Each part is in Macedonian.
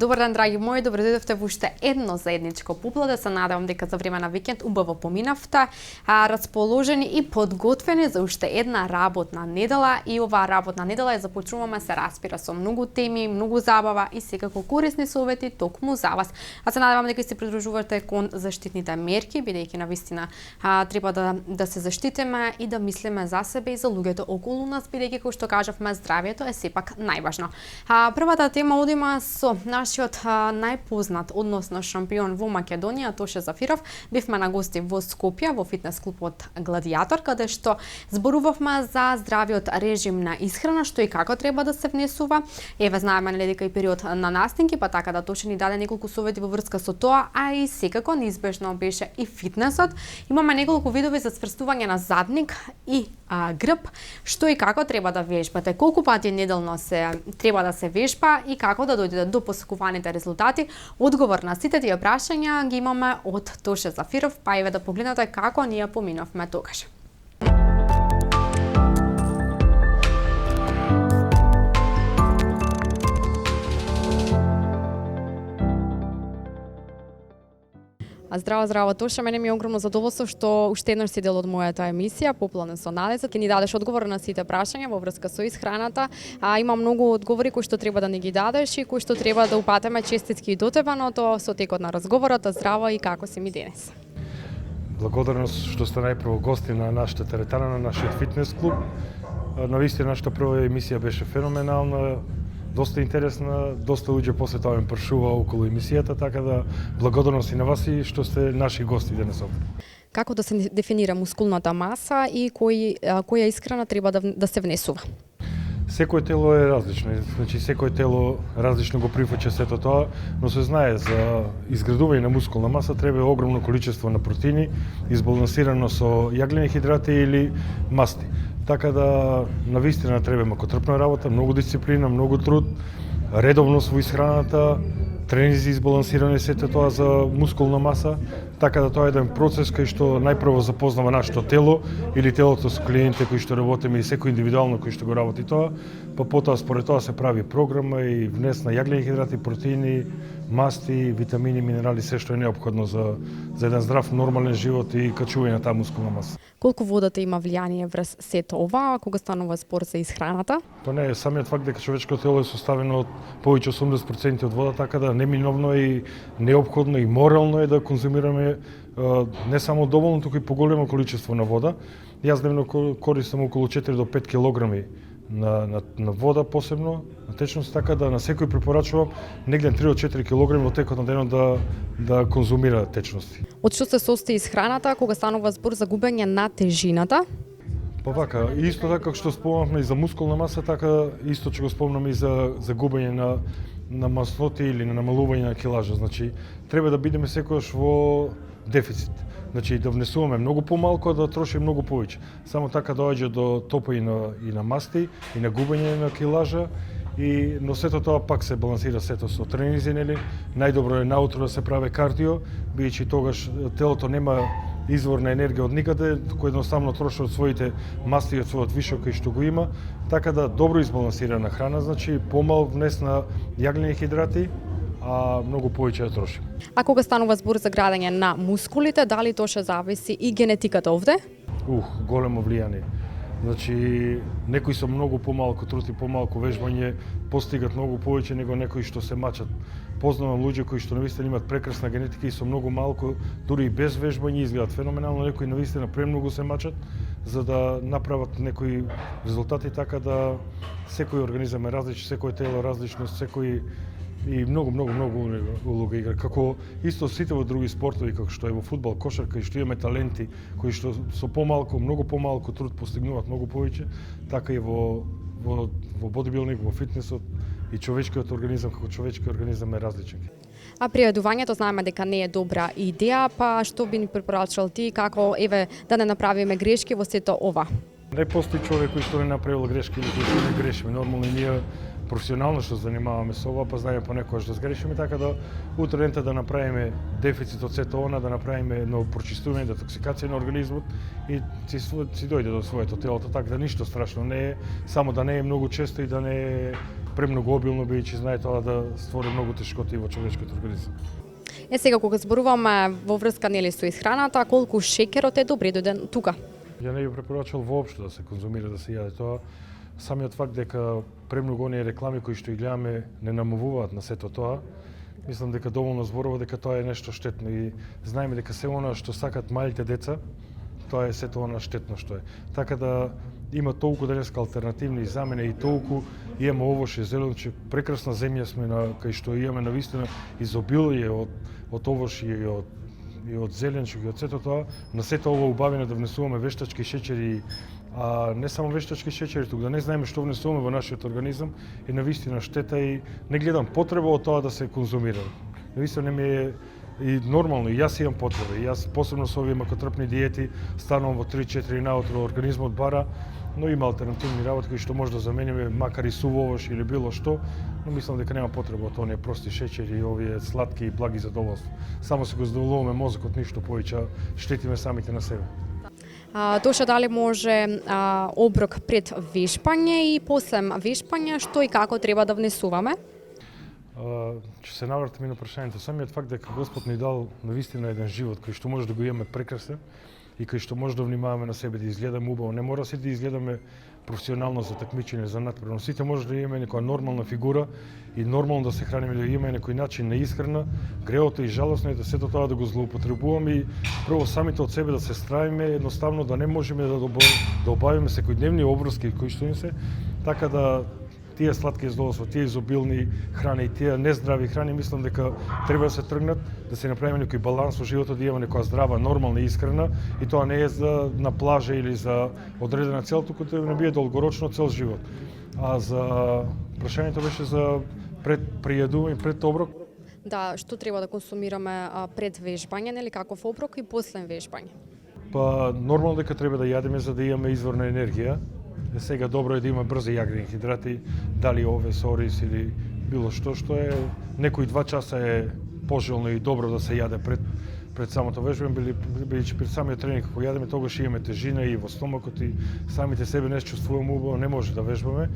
Добар ден, драги мои, добре дојдовте во уште едно заедничко пополудне. Се надевам дека за време на викенд убаво поминавте, расположени и подготвени за уште една работна недела. И оваа работна недела ја започнуваме, се распира со многу теми, многу забава и секако корисни совети токму за вас. Се надевам дека се придружувате кон заштитните мерки, бидејќи навистина треба да се заштитиме и да мислиме за себе и за луѓето околу нас, бидејќи кој што кажавме, здравјето е сепак најважно. Првата тема одима со нашиот најпознат, односно шампион во Македонија, Тоше Зафиров. Бивме на гости во Скопје, во фитнес клубот Гладијатор, каде што зборувавме за здравиот режим на исхрана, што и како треба да се внесува. Еве, знаеме нели дека и период на настинки, па така да Тоше ни даде неколку совети во врска со тоа, а и секако неизбежно беше и фитнесот. Имаме неколку видови за сврстување на задник и грб, што и како треба да вежбате, колку пати неделно треба да се вежба и како да дојдете до посакуваните резултати. Одговор на сите тие прашања ги имаме од Тоше Зафиров, па еве да погледнете како ние поминовме тогаш. Здраво, Тоше, мене ми е огромно задоволство што уште еднаш си дел од мојата емисија Пополудне со анализа. Ќе ни дадеш одговор на сите прашања во врска со исхраната. Има многу одговори кои што треба да ни ги дадеш и кои што треба да упатеме честитки и до тебе, но тоа со текот на разговорот. Здраво и како си ми денес? Благодарност што сте најпрво гости на нашата теретана, на нашиот фитнес клуб. Навистина нашата прва емисија беше феноменална, доста интересна, доста луѓе после тоа ме прашува околу емисијата, така да благодарност и на вас и што сте наши гости денес овде. Како да се дефинира мускулната маса и која исхрана треба да се внесува? Секој тело е различно, значи секој тело различно го прифаќа сето тоа, но се знае за изградување на мускулна маса треба огромно количество на протеини, избалансирано со јаглени хидрати или масти. Така да навистина треба макотрпна работа, многу дисциплина, многу труд, редовност во исхраната, тренинзи избалансирани сето тоа за мускулна маса, така да тоа е еден процес кај што најпрво запознава нашето тело или телото со клиентите кои што работиме и секој индивидуално кој што го работи тоа, па потоа според тоа се прави програма и внес на јаглени хидрати, протеини, масти, витамини, минерали, се што е неопходно за еден здрав, нормален живот и качување на таа мускулна маса. Колку водата има влијание врз сето ова, кога станува спор за исхраната? Тоа не е самиот факт дека човечкото тело е составено од повеќе 80% од вода, така да неминовно и неопходно и морално е да конзумираме не само доволно, туку и поголемо количество на вода. Јас дневно користам околу 4 до 5 килограми на вода посебно, на течност, така да на секој препорачувам негде 3 до 4 килограми во текот на денот да конзумира течности. Од што се состои исхраната кога станува збор за губење на тежината? Па вака, исто така како што спомнавме и за мускулна маса, така исто ќе го спомнам и за губење на масноти или на намалување на килажа. Значи, треба да бидеме секогаш во дефицит. Значи, да внесуваме многу помалку, а да трошиме многу повеќе. Само така доаѓа до топа и на масти, и на губење на килажа, но сето тоа пак се балансира сето со тренинзи, нели? Најдобро е наутро да се прави кардио, бидејќи тогаш телото нема извор на енергија од никаде, кој едноставно троши од своите масти и од својот вишок кој што го има, така да добро избалансирана храна, значи помал внес на јаглени хидрати, а многу повеќе да трошим. А кога станува збор за градење на мускулите, дали тоа ше зависи и генетиката овде? Големо влијание. Значи, некои со многу помалку труд и помалку вежбање постигат многу повеќе него некои што се мачат. Познавам луѓе кои што навистина имаат прекрасна генетика и со многу малку, дури и без вежбање изгледат феноменално, некои навистина премногу се мачат за да направат некои резултати, така да секој организам е различен, секој тело различно, секој и многу улога игра. Како исто сите во други спортови, како што е во фудбал, кошарка, и што имаме таленти кои што со многу помалку труд постигнуваат многу повеќе, така и во бодибилдинг, во фитнесот и човечкиот организам како човечки организам е различен. А пријадувањето знаеме дека не е добра идеја, па што би ни препорачал ти како да не направиме грешки во сето ова? Не постои човек кој што не направил грешки или кој што не грешиме. Нормално ние професионално што занимаваме со ова, па знаеме понекогаш да сгрешиме, така да утре да направиме дефицит од сето она, да направиме едно прочистување, детоксикација на организмот и си дојде до своето телото, така да ништо страшно не е, само да не е многу често и да не е премногу обилно, бидејќи знае тоа да створи многу тешкоти во човечкиот организам. Сега кога зборуваме во врска нели со исхраната, колку шеќерот е добри дојден тука? Ја не би препорачал воопшто да се конзумира, да се јаде тоа. Самиот факт дека премногу оние реклами кои што ги гледаме не намовуваат на сето тоа, мислам дека доволно зборува дека тоа е нешто штетно и знаеме дека се она што сакат малите деца, тоа е сето она штетно што е. Така да има толку денеска алтернативни замени и толку имаме овоше зеленче, прекрасна земја сме на кај што имаме навистина изобилие од овошје и од зеленчук и од сето тоа, на сето ова убавина да внесуваме вештачки шеќери, а не само вештачки шеќери, туку да не знаеме што внесуваме во нашиот организам е навистина штета и не гледам потреба од тоа да се конзумира. Навистина не ми е и нормално, и јас имам потреба, и јас посебно со овие макотрпни диети станувам во 3-4 наутро, организмот бара, но има алтернативни работи кои што може да замениме, макар и суво овош или било што, но мислам дека нема потреба од оние прости шеќери и овие сладки и благи задоволства. Само се го задоволуваме мозокот, ништо повеќе, штетиме самите на себе. Тоша, дали може оброк пред вешпање и после вешпање, што и како треба да внесуваме? Ќе се навратиме на прашањето. Самиот факт дека Господ ни дал навистина еден живот кој што може да го имаме прекрасен и кој што може да внимаваме на себе да изгледаме убаво. Не мора сите да изгледаме професионално за такмичење, за надпревар, но сите може да имаме некоја нормална фигура и нормално да се храниме, да имаме некој начин на исхрана. Греото и жалосно е да сето тоа да го злоупотребуваме и прво самите од себе да се стравиме, едноставно да не можеме да обавиме секојдневни обврски кои што им се, така да тие сладки задоволства, тие изобилни храни, тие нездрави храни, мислам дека треба да се тргнат, да се направи некој баланс во животот, да имаме некоја здрава, нормална исхрана и тоа не е за на плажа или за одредена цел, туку да не биде долгорочно цел живот. А за прашањето беше за пред пријадување, пред оброк. Да, што треба да консумираме пред вежбање, нели каков оброк и после вежбање? Па нормално дека треба да јадеме за да имаме извор на енергија. Сега добро е да има брзи јагрени хидрати, дали овес, ориз или било што е некои 2 часа е пожелно и добро да се јаде пред самото вежбање, бидејќи пред самиот тренинг кога јадеме тогаш имаме тежина и во стомакот и самите себе не чувствуваме убаво, не може да вежбаме.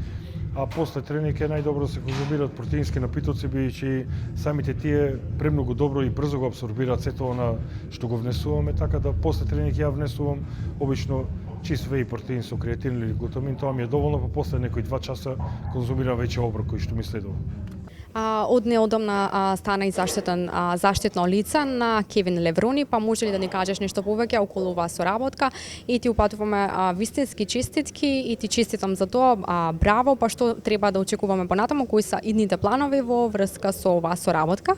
А после тренинг е најдобро да се конзумираат протеински напитоци, бидејќи самите тие премногу добро и брзо го апсорбираат сето она што го внесуваме, така да после тренинг ја внесувам обично чист веј протеин со креатин или глутамин, тоа ми е доволно, па после некои 2 часа конзумирам веќе оброк кој што ми следува. Од неодамна стана и заштитно лице на Кевин Леврони, па може ли да ни кажеш нешто повеќе околу оваа соработка и ти упатуваме вистински честитки и ти честитам за тоа, браво, па што треба да очекуваме понатаму, кои се идните планови во врска со оваа соработка?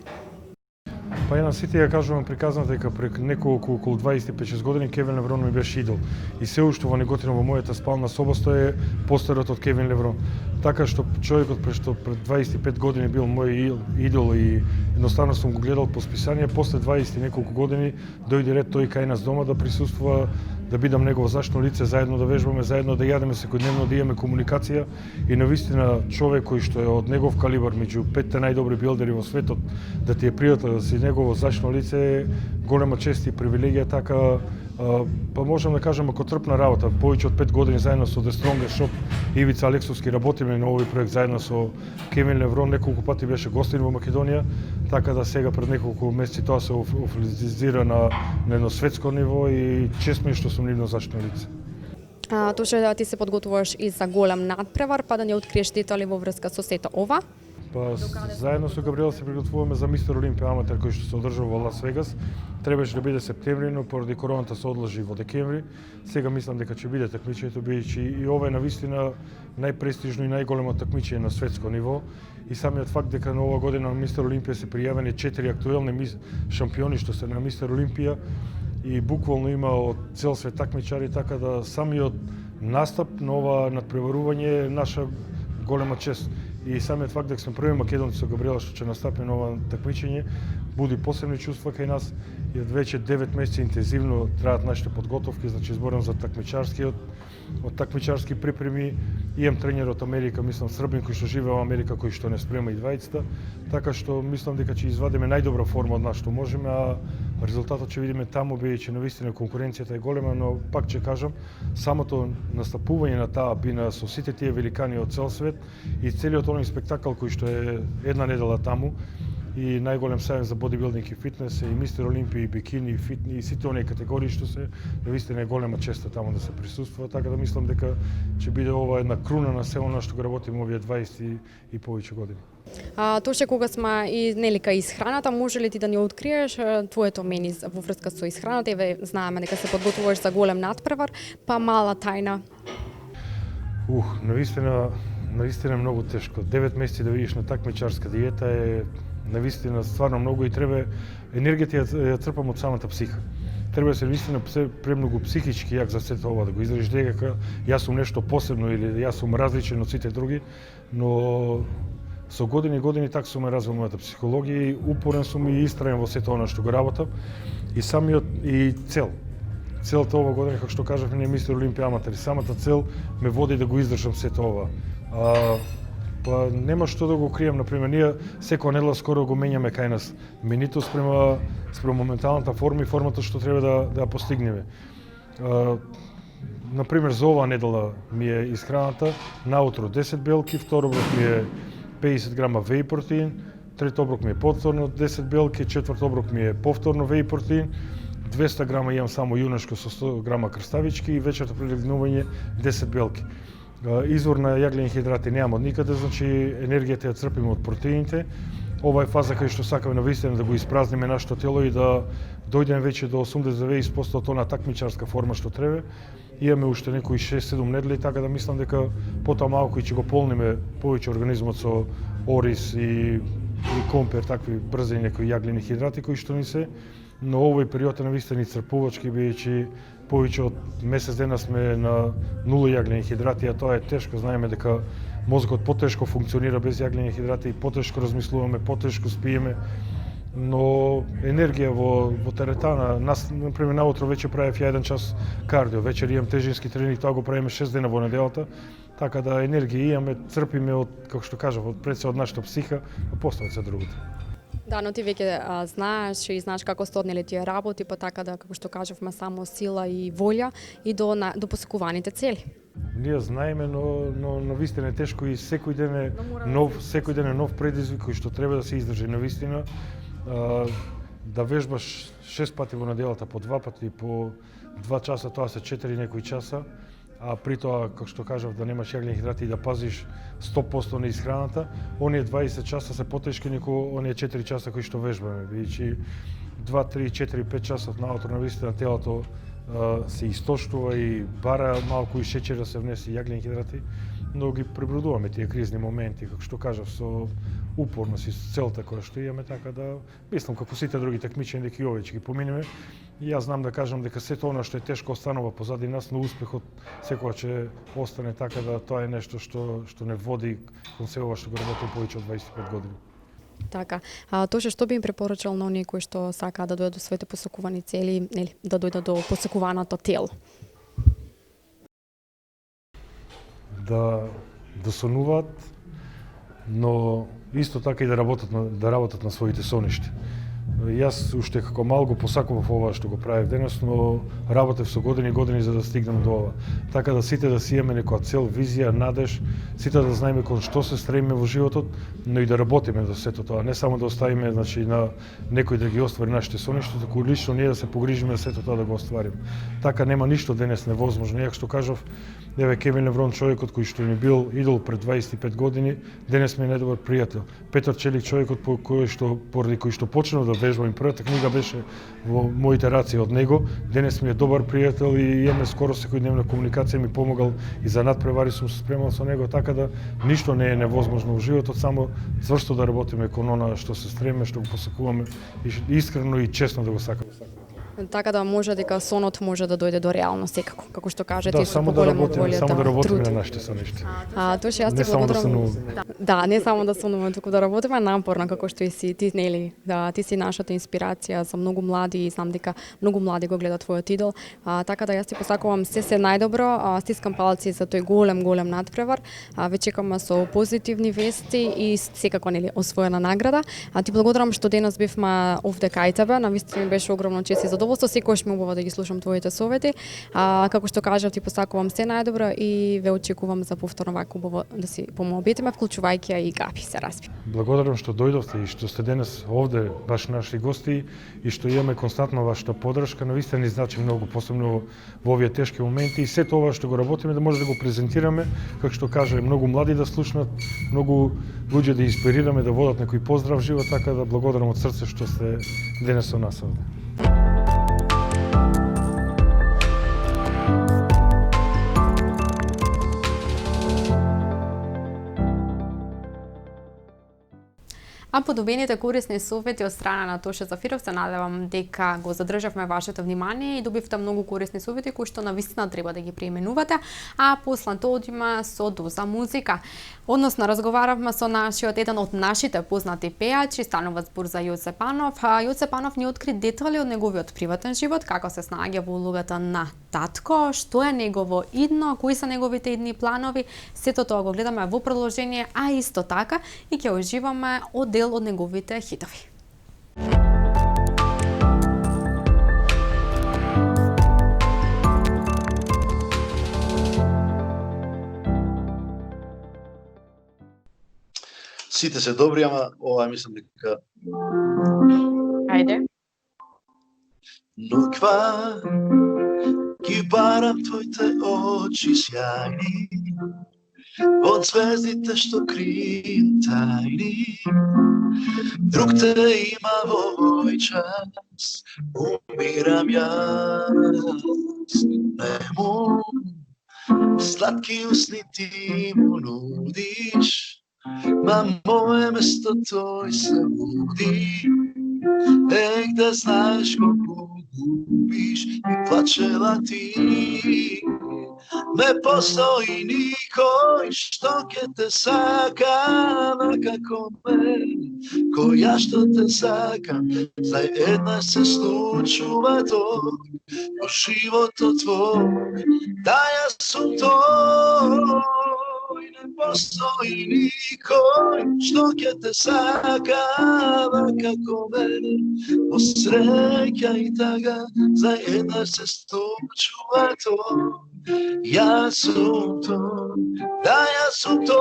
Па ја на сите ја кажувам приказна дека пред неколку околу 25-6 години Кевин Леврон ми беше идол. И се уште во неготино во мојата спална соба стои постерот од Кевин Леврон. Така што човекот пред 25 години бил мој идол и едноставно сум го гледал по списание, после 20 и неколку години дојде ред тој кај нас дома да присуствува, да бидам негово заштно лице, заедно да вежбаме, заедно да јадеме секојдневно, да имаме комуникација и навистина човек кој што е од негов калибар меѓу 5 најдобри билдери во светот, да ти е пријател, да си негово заштно лице е голема чест и привилегија, така па можам да кажам ако трпна работа, повеќе од 5 години заедно со The Strongest Shop Ивица Алексовски работиме на овој проект заедно со Кевин Леврон, неколку пати беше гостин во Македонија, така да сега пред неколку месеци тоа се официализира на едно светско ниво и чест ми што сум нивно заштно лице. Тоше да ти се подготвуваш и за голем надпревар, па да ни откриеш детали во врска со сето ова? Па заедно со Габриела се приготвуваме за Мистер Олимпија аматер кој што се одржува во Лас Вегас. Требаше да биде септември, но поради короната се одложи во декември. Сега мислам дека ќе биде такмичењето, бидејќи и ова е навистина најпрестижно и најголемо такмичење на светско ниво. И самиот факт дека на оваа година на Мистер Олимпија се пријавени 4 актуелни шампиони што се на Мистер Олимпија и буквално има од цел свет такмичари, така да самиот настап на ова надпреварување е наша голема чест. И самиот факт дека сме први македонци со Габриела што ќе настапи на ова такмичење буди посебни чувства кај нас и веќе 9 месеци интензивно траат нашите подготовки, значи зборам за од такмичарски припреми. Имам тренер од Америка, мислам Србин кој што живее во Америка, кој што не спрема и двајцата, така што мислам дека ќе извадиме најдобра форма од нас што можеме, а Резултатот ќе видиме таму, бидејќи навистина конкуренцијата е голема, но пак ќе кажам, самото настапување на таа бина со сите тие великани од цел свет и целиот оној спектакл кој што е една недела таму, и најголем сајм за бодибилдинг и фитнес, и Мистер Олимпија, и бикини, и фитни, и сите оние категории што се, навистина е голема честа таму да се присуствува, така да мислам дека ќе биде ова една круна на се она што го работиме овие 20 и повеќе години. Точно кога сме и нелика исхраната, може ли ти да ни откриеш твоето мени во врска со исхраната? Еве знаеме дека се подготвуваш за голем натпревар, па мала тајна. Навистина е многу тешко. 9 месеци да видиш на такмичарска диета е навистина стварно многу и треба енергијата ја црпам од самата психа. Треба да се навистина премногу психички јак за сето ова, да го изразиш дека јас сум нешто посебно или јас сум различен од сите други, но со години така сум развил мојата психологија и упорен сум и истраен во сето она што го работам и самиот и целта ова година, како што кажав, не е Мистер Олимпија аматер, самата цел ме води да го издржам сето ова. Па нема што да го крием, например, ние секоја недела скоро го менјаме кај нас менито спрема моменталната форма и формата што треба да ја постигнеме. Например, за оваа недела ми е исхраната, наутро 10 белки, втор оброк ми е 50 грама веј протеин, трет оброк ми е повторно 10 белки, четврт оброк ми е повторно веј протеин, 200 грама имам само јунешко со 100 грама крставички и вечерто пред легнување 10 белки. Извор на јаглени хидрати немам од никаде, значи енергијата ја црпиме од протеините. Ова е фаза кај што сакаме навистина да го испразниме нашето тело и да дојдеме веќе до 80-90% од она такмичарска форма што треба. Имаме уште некои 6-7 недели, така да мислам дека потоа малку и ќе го полниме повеќе организмот со ориз и компер, такви брзи некои јаглени хидрати кои што ни се, но овој период е навистина црпувачки, бидејќи повеќе од месец дена сме на нула јаглени хидрати, а тоа е тешко. Знаеме дека мозокот потешко функционира без јаглени хидрати, потешко размислуваме, потешко спиеме, но енергија во теретана, нас, например, наутро вече правев 1 час кардио, вечер имам тежински тренинг, тоа го правиме 6 дена во неделата, така да енергија имаме, црпиме од, како што кажав, пред се од нашата психа, а после се другото. Да, но ти веќе знаеш и знаеш како се однели тие работи, па така да, како што кажавме, само сила и волја и до посекуваните цели. Ние знаеме, но навистина е тешко и секој ден е нов предизвик кој што треба да се издржи навистина. Да вежбаш 6 пати во неделата, по 2 пати, по 2 часа, тоа се 4 некои часа, а при тоа, како што кажав, да немаш јаглени хидрати и да пазиш 100% на исхраната, оние 20 часа се потешки неко оние 4 часа кои што вежбаме, бидејќи 2, 3, 4, 5 часот наутро навистина телото се истоштува и бара малку и шеќер да се внесе јаглени хидрати, но ги пребродуваме тие кризни моменти, како што кажав, со упорност и со целта која што имаме, така да мислам како сите други такмичени дека и овие ќе ги поминеме. И јас знам да кажам дека сето она што е тешко останува позади нас, но успехот секогаш ќе остане, така да тоа е нешто што не води кон се ова што го работим повеќе од 25 години. Така, Тоше, што би им препорачал на оние кои што сакаат да дојдат до своите посекувани цели, нели, да дојдат до посекуваното тело? Да сонуваат, но исто така и да работат на своите соништи. Јас уште како мал го посакував ова што го правев денес, но работев со години за да стигнам до ова. Така да сите да си имаме некоја цел, визија, надеж, сите да знаеме кон што се стремиме во животот, но и да работиме за сето тоа. Не само да оставиме, значи, на некој да ги оствари нашите соништа, туку лично ние да се погрижиме за сето тоа да го оствариме. Така нема ништо денес невозможно. Ја што кажав, еве Кевин Леврон, човекот кој што ми бил идол пред 25 години, денес ми е најдобар пријател. Петар Челик, човекот поради кој што почнав да вежбам, првата книга беше во моите раци од него, денес ми е добар пријател и имаме скоро секојдневна комуникација, ми помогал и за надпревари сум се спремал со него, така да ништо не е невозможно во животот, само цврсто да работиме кон она што се стремиме, што го посакуваме и искрено и честно да го сакаме. Така да може дека сонот може да дојде до реалност секако, како што кажете, со само поголема да волја, само да работиме труд. на нашите соништи. Тоше јас ти Не само да благодарам. сонуваме. Да, не само да сонуваме, туку да работиме напорно како што и си ти, нели, да ти си нашата инспирација за многу млади и знам дека многу млади го гледаат твојот идол. Така да јас ти посакувам се најдобро, стискам палци за тој голем надпревар. Ве чекаме со позитивни вести и секако нели освоена награда. Ти благодарам што денес бевме овде кај тебе. Навистина ми беше огромно чест и задоволство. Секогаш ми убаво да ги слушам твоите совети. Како што кажав, ти посакувам се најдобро и ве очекувам за повторно вака убаво да си помобитиме, вклучувајќи ја и Габи, се разбира. Благодарам што дојдовте и што сте денес овде, баш наши гости, и што имаме константно вашата поддршка. Навистина ни значи многу, посебно во овие тешки моменти, и се тоа што го работиме да може да го презентираме, како што каже, многу млади да слушнат, многу луѓе да инспирираме, да водат некој поздрав живот, така да благодарам од срце што сте денес со нас овде. А подобените корисни совети од страна на Тоше Зафиров се надевам дека го задржавме вашето внимание и добивте многу корисни совети кои што навистина треба да ги применувате, а после тоа одиме со доза музика. Односно разговаравме со еден од нашите познати пејачи, станува збор за Јоце Панов. Јоце Панов ни откри детали од неговиот приватен живот, како се снаѓа во улогата на татко, што е негово идно, кои се неговите идни планови. Сето тоа го гледаме во продолжение, а исто така и ќе уживаме од дел од неговите хитови. Сите се добри, ама ова мислам дека... Ајде. Ноква ги барам твоите очи сјајни, од звездите што кријем тајни. Друг те има во овој час, умирам јас. Нему сладки усни ти му нудиш, на моје место тој се буди. Да знаеш колку губиш и плачела ти. Не постои никој што ќе те сакава како мене, која што те сакам. Знај, еднаш се случува тоа во животот твој, да јас сум тој. Не постои никој што ќе те сакава како мене, во среќа и тага, знај, еднаш се случува тоа. Јас сум тој, да јас сум тој.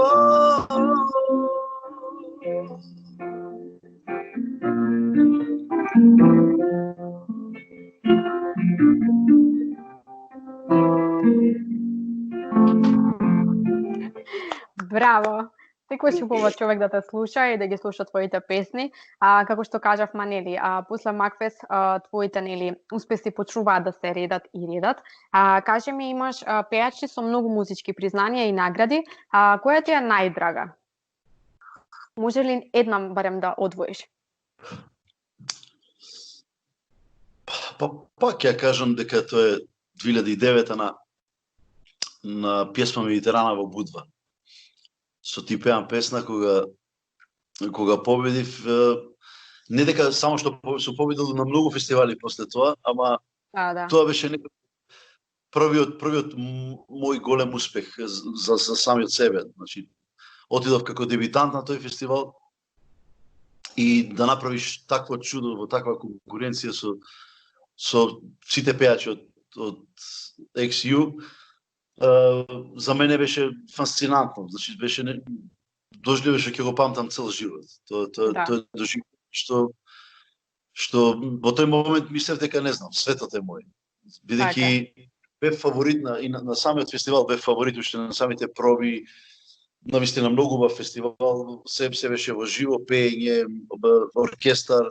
Браво! Секој убаво човек да те слуша и да ги слуша твоите песни. Како што кажав Манели, после Макфест твоите нели успеси почнуваат да се редат и редат. Кажи ми, имаш пејачи со многу музички признанија и награди. Која ти е најдрага? Може ли една барем да одвоиш? Пак ќе кажам дека тоа е 2009 на песма Медитерана во Будва. Со ти пеам песна кога победив, не дека само што со победил на многу фестивали после тоа, ама да. Тоа беше првиот мој голем успех за самиот себе. Значи, отидов како дебитант на тој фестивал и да направиш такво чудо во таква конкуренција со сите пејачи од XU, за мене беше фасцинантно. Значи, доживеше ќе го памтам цел живот. Тоа е доживење што во тој момент мислев дека не знам, светот е мој. Бидејќи бев фаворит на самиот фестивал, бев фаворит уште на самите проби. Навистина многу убав фестивал, се беше во живо пеење, оркестар.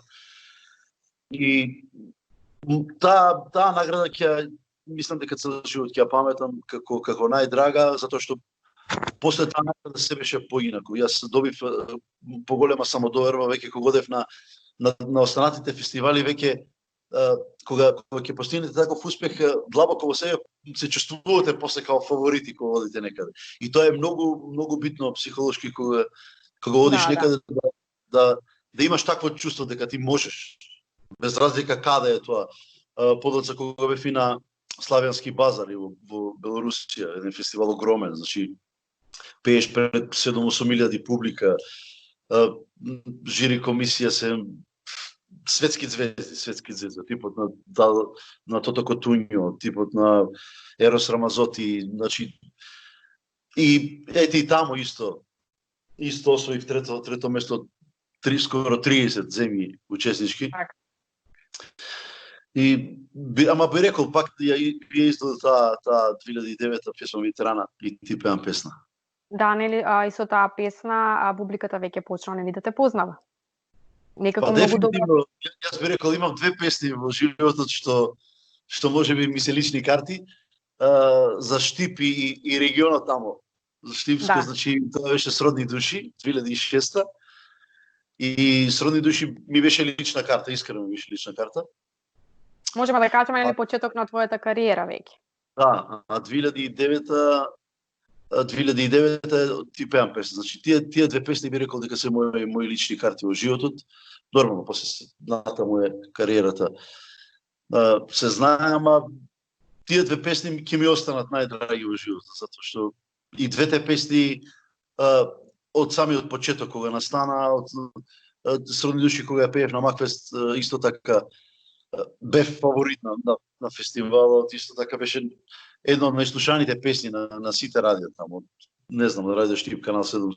И таа награда ќе мислам дека цел живот ќе ја паметам како најдрага, затоа што после таа награда се беше поинаку. Јас добив поголема самодоверба веќе кога одев на останатите фестивали, веќе кога ќе постигнете таков успех, длабоко во себе се чувствувате после као фаворити кога одите некаде. И тоа е многу битно психолошки кога одиш некаде да имаш такво чувство дека ти можеш. Без разлика каде е тоа. Подоцна кога бев и на Славјански базар и во Белорусија, еден фестивал огромен, значи пееш пред 7-8 илјади публика, жири комисија се светски звезди, типот на Тото Котуњо, типот на Ерос Рамазоти, значи и ете и таму исто освоив трето место, скоро 30 земји учеснички. И ама би рекол пак ја издаде таа 2009 песма Ветерана и ти пеам песна. Да, нели, и со таа песна публиката веќе почна нели да те познава. Некако многу добро. Јас би рекол имам две песни во животот што можеби ми се лични карти за Штип и регионот тамо. За Штипско, значи тоа беше Сродни души 2006 и Сродни души ми беше лична карта, искрено ми беше лична карта. Можеме да кажеме нели почеток на твојата кариера веќе. Да, 2009 ти пеам песна. Значи тие две песни би рекол дека се мои лични карти во животот. Нормално после натаму е кариерата. Се знае, ама тие две песни ќе ми останат најдраги во животот, затоа што и двете песни од самиот почеток кога настана, од Сродни души кога ја пеев на Макфест, исто така бев фаворит на фестивалот, исто така беше една од најслушаните песни на сите радио таму. Не знам, радио Штип, канал 7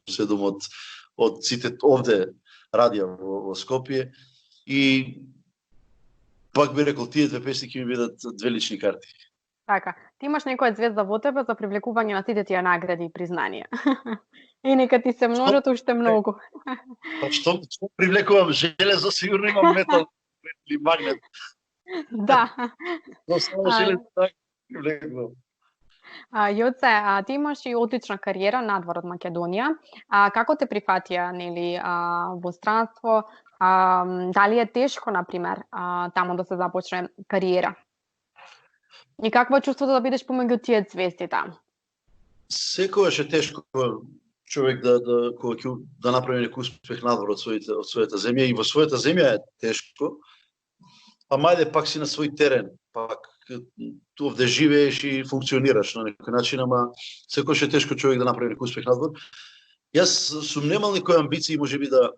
од сите овде радио во Скопје. И пак би рекол, тие две песни ќе ми бидат две лични карти. Така, ти имаш некоја звезда во тебе за привлекување на сите тие награди и признанија. И нека ти се множат уште многу. Па што привлекувам? Железо, сигурно имам метал или магнет. Да. Но само железо така привлекувам. Јоце, ти имаш и одлична кариера надвор од Македонија. Како те прифатија нели во странство? Дали е тешко, например, таму да се започне кариера? И какво е чувството да бидеш помеѓу тие звезди таму? Секогаш е тешко човек да направи некој успех надвор од својата земја, и во својата земја е тешко. Ама ајде пак си на свој терен, пак овде живееш и функционираш на некој начин, ама секогаш е тешко човек да направи некој успех надвор. Јас сум немал некои амбиции, можеби да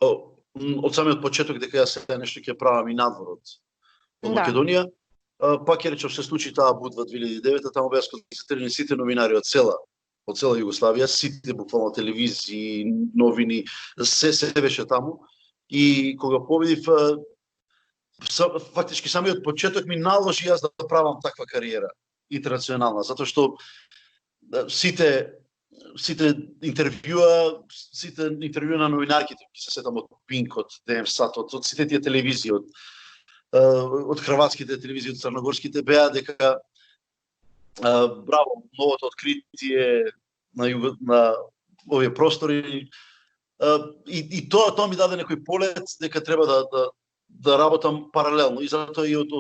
од самиот почеток дека јас нешто ќе правам и надвор од Македонија. Пак ќе речам, се случи таа Будва 2009, таму беа сконцентрирани сите новинари од цела Југославија, сите буквално телевизии, новини, се беше таму. И кога победив, фактички самиот почеток ми наложи јас да правам таква кариера интернационална, затоа што сите интервјуа на новинарките, ќе се сетам од Пинк, од ДМ-сат, од сите тие телевизии, од хрватските телевизии, од црногорските, беа дека браво, новото откритие на овие простори, и тоа ми даде некој полет дека треба да работам паралелно, и затоа и од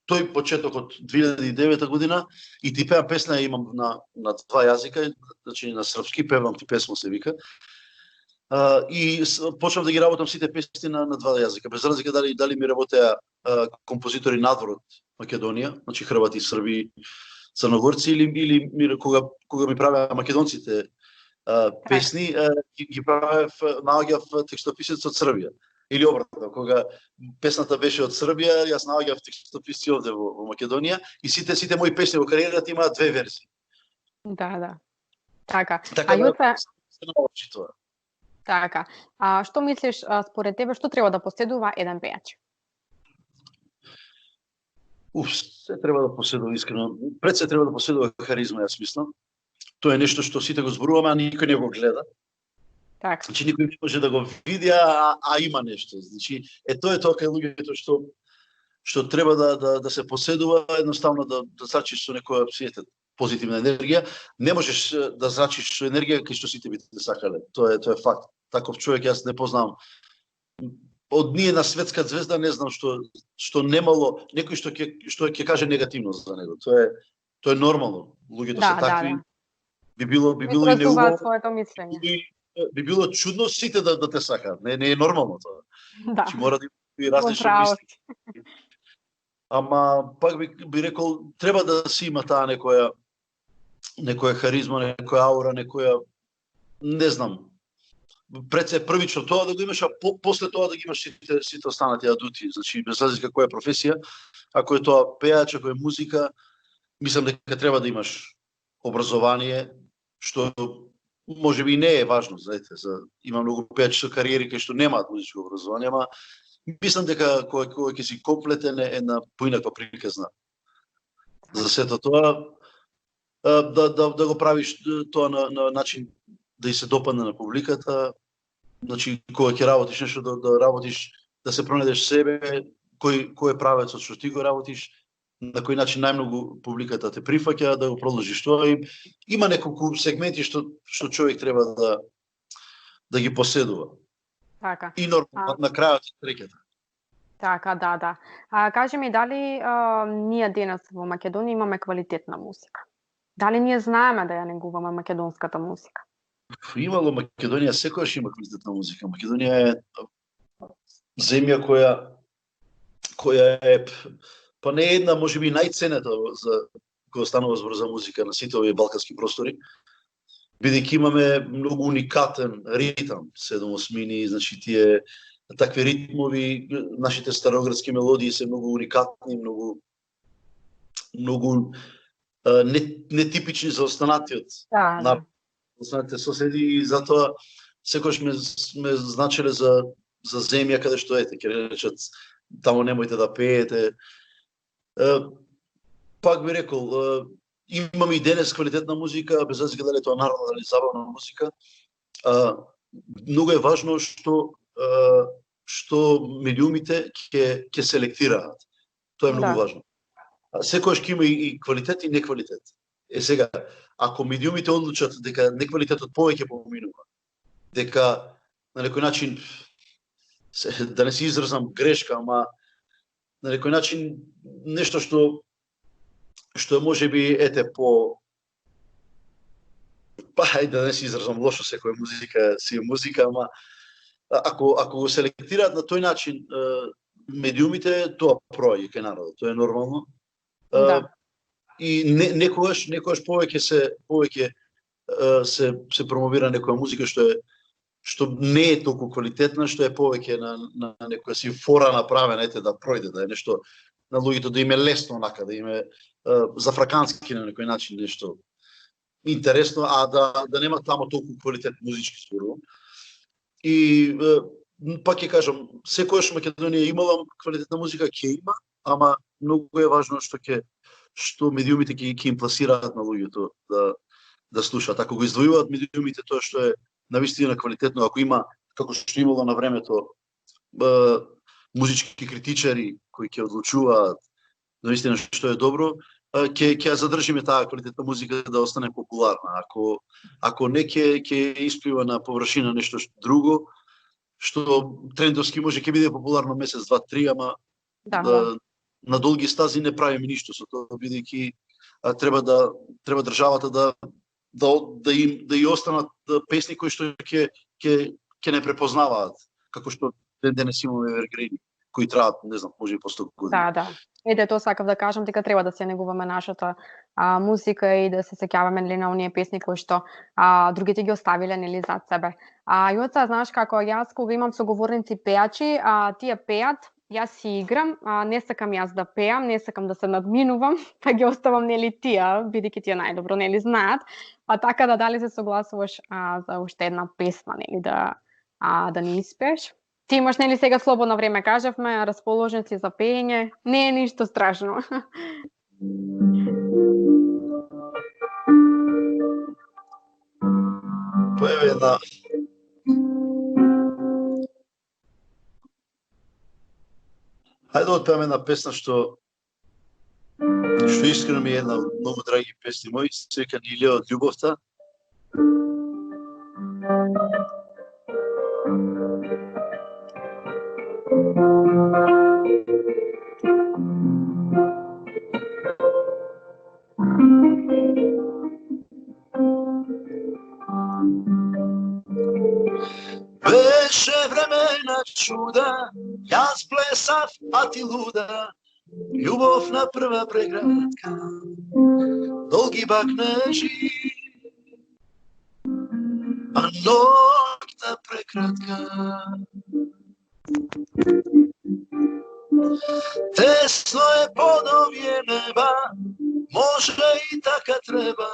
тој почеток од 2009 година и ти пеам песна имам на два јазика, значи на српски певам ти песмо се вика. И почнав да ги работам сите песни на два јазика, без разлика дали ми работеа композитори надвор од Македонија, значи хрвати, срби, црногорци, или кога ми правеа македонците песни, ги правев, наоѓав текстописец од Србија. Или обратно, кога песната беше од Србија, јас наоѓав текстописци овде во Македонија и сите мои песни во кариерата имаат две верзии. Да. Така. Јоце се научи тоа. Така. Што мислиш според тебе што треба да поседува еден пејач? Се треба да поседува искрено. Пред се треба да поседува харизма, јас мислам. Тоа е нешто што сите го зборуваме, а никој не го гледа. Така. Значи никој не може да го види, а има нешто. Значи тоа е тоа кај луѓето што треба да се поседува, едноставно да зрачиш со некоја позитивна енергија. Не можеш да зрачиш со енергија кај што сите би те сакале. Тоа е факт. Таков човек јас не познавам од ние на светска звезда не знам што немало некој што ќе каже негативно за него. Тоа е нормално. Луѓето се такви. Би било и неубаво. Своето мислење. Би било чудно сите да те сакаат. Не е нормално тоа. Да. Значи мора да има различни мисли. Ама пак би рекол треба да си има таа некоја харизма, некоја аура, некоја не знам. Пред се првично тоа да го имаш, а после тоа да ги имаш сите останати адути. Значи, без разлика која е професија, ако е тоа пеач, ако е музика, мислам дека треба да имаш образование, што може би не е важно, знаете, има многу пеачи со кариери кои што немаат музичко образование, ама мислам дека кога ќе си комплетен е една поинаква приказна. За сето тоа, да го правиш тоа на начин да и се допадне на публиката, значи кога ќе работиш нешто да работиш, да се пронајдеш себе, кој е правецот што ти го работиш, на кој начин најмногу публиката те прифаќа, да го продолжиш тоа. Има неколку сегменти што човек треба да ги поседува. Така. И нормално на крајот среќата. Така, да. Кажи ми, дали ние денес во Македонија имаме квалитетна музика? Дали ние знаеме да ја негуваме македонската музика? Имало Македонија, секојаш има квалитетна музика. Македонија е земја која е па не една, можеби најценета кога станува збор за музика на сите овие балкански простори, бидејќи имаме многу уникатен ритам, 7/8, значи тие такви ритмови, нашите староградски мелодии се многу уникатни, многу нетипични за останатиот народ, останатите соседи, и затоа секојаш сме значеле за земја каде што ќе речат таму немојте да пеете. Пак би рекол, имаме и денес квалитетна музика, без разлика дали тоа народна, дали забавна музика. Многу е важно што медиумите ќе селектираат. Тоа е многу важно. Секојаш ќе има и квалитет и неквалитет. Сега, ако медиумите одлучат дека неквалитетот повеќе поминува, дека на некој начин, да не си изразам грешка, ама на некој начин нешто што е можеби да не си изразам лошо, секоја музика си е музика, ама ако го селектираат на тој начин медиумите, тоа проаѓа кај народот, тоа е нормално. И некогаш повеќе се промовира некоја музика што не е толку квалитетна, што е повеќе на некоја си фора направена, да пројде, да е нешто на луѓето да им е лесно онака, да им е зафракански на некој начин нешто интересно, а да нема таму толку квалитет музички зборува. И пак ќе кажам, секојаш Македонија имала квалитетна музика, ќе има, ама многу е важно што медиумите ќе им пласираат на луѓето да слушаат. Ако го издвојуваат медиумите тоа што е навистина квалитетно, ако има, како што имало на времето, музички критичари кои ќе одлучуваат навистина што е добро, ќе ја задржиме таа квалитетна музика да остане популарна. Ако не ќе исплива на површина нешто друго, што трендовски може ќе биде популарно месец, два, три, ама на долги стази не правиме ништо со тоа, бидејќи треба државата да и останат песни кои што ќе не препознаваат, како што денес имаме евергрини кои траат, не знам, може и по 100 години. Да. Ете, тоа сакав да кажам, дека треба да се негуваме нашата музика и да се сеќаваме на оние песни кои што другите ги оставиле нели зад себе. Јоца, знаеш како јас кога имам соговорници пеачи, тие пеат, јас си играм, не сакам јас да пеам, не сакам да се надминувам, па ги оставам нели тие, бидејќи тие најдобро нели знаат. Па така да дали се согласуваш за уште една песна нели да ни испееш? Ти имаш нели сега слободно време, кажавме, расположен си за пеење, не е ништо страшно. Поеме една Хајде да отпееме една песна што искрено ми е една од многу драги песни мои, се вика Илија од љубовта. Беше времена чуда, јас плесав, а ти луда, љубов на прва преградка, долги бакнежи, а ноќта прекратка. Тесно е под овие неба, може и така треба,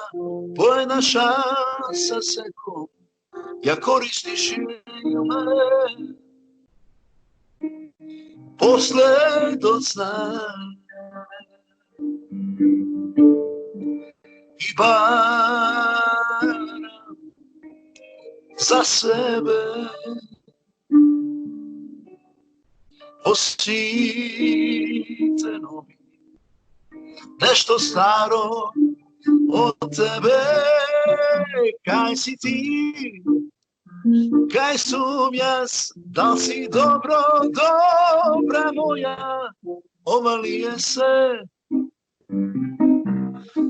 по една шанса секом, ја користиш и ме. После доцна и барам за себе оситено ми нешто старо од тебе. Кај си ти? Кај сум јас? Дал си добро, добра моја? Ова ли е се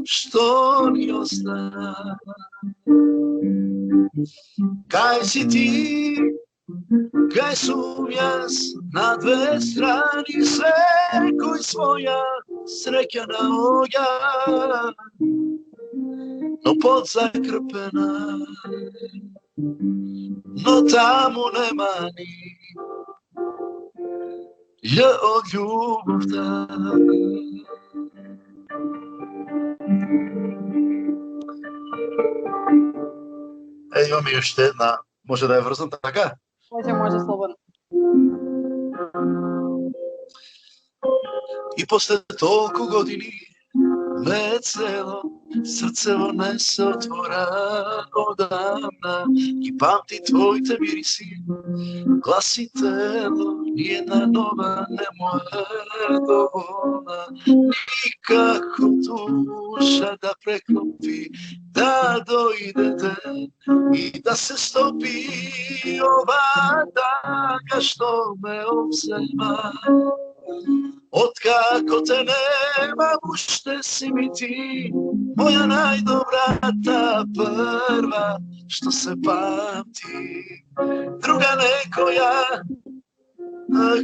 што ни остана? Кај си ти? Кај сум јас? На две страни секој своја среќа наоѓа, но подзакрпена, но таму нема ни ја од љубовта. Имаме уште една, може да ја врзам така? Може слободно. И после толку години ме цело срцево не се отвора одамна и памти твоите мириси, гласи тело, ни една нова не му е доволна. Никако душа да преклопи, да дојде ден и да се стопи ова тага што ме обзема. Откако те нема, уште си ми ти, моја најдобрата прва, што се памти. Друга некоја,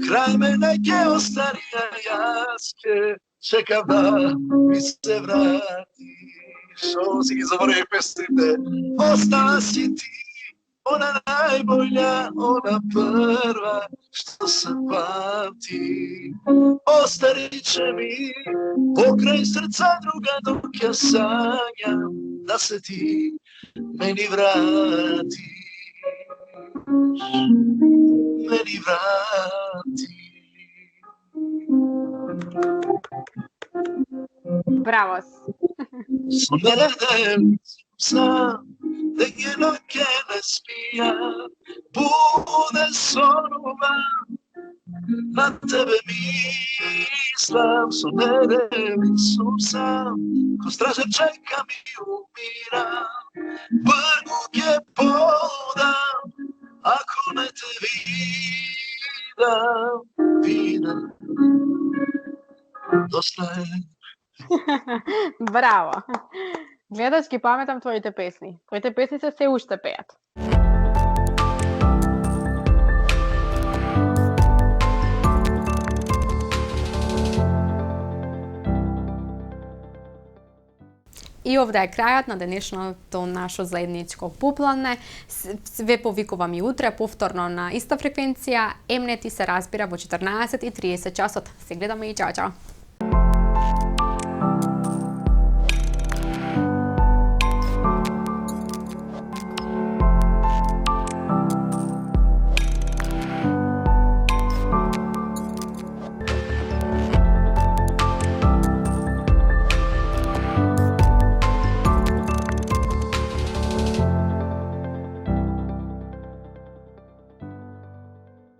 крај мене ќе остани, а јас ќе чекам да ми се врати. Шо си ги заборев песните, остана си ти, она најбоља, она прва, што се памти. Остариче ми покрај срца друга, док ја сањам да се ти мени врати. Мени врати. Браво! Со неден сам, дење ноќе не спија, буде сонувам, на тебе мислам, со неден сум сам, ко стража чекам и умирам, прву ќе подам, ако не те видам, видам, доста е. Браво! Гледаш, ги паметам твоите песни. Твоите песни се се уште пеат. И овде е крајот на денешното нашо заедничко пуплане. Ве повикувам и утре повторно на иста фреквенција. Емнет и се разбира во 14:30 часот. Се гледаме и чао чао.